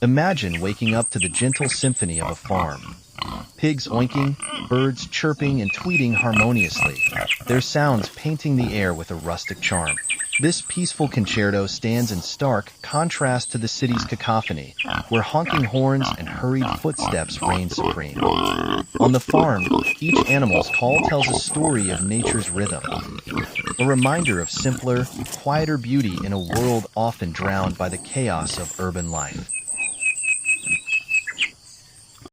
Imagine waking up to the gentle symphony of a farm. Pigs oinking, birds chirping and tweeting harmoniously, their sounds painting the air with a rustic charm. This peaceful concerto stands in stark contrast to the city's cacophony, where honking horns and hurried footsteps reign supreme. On the farm, each animal's call tells a story of nature's rhythm, a reminder of simpler, quieter beauty in a world often drowned by the chaos of urban life.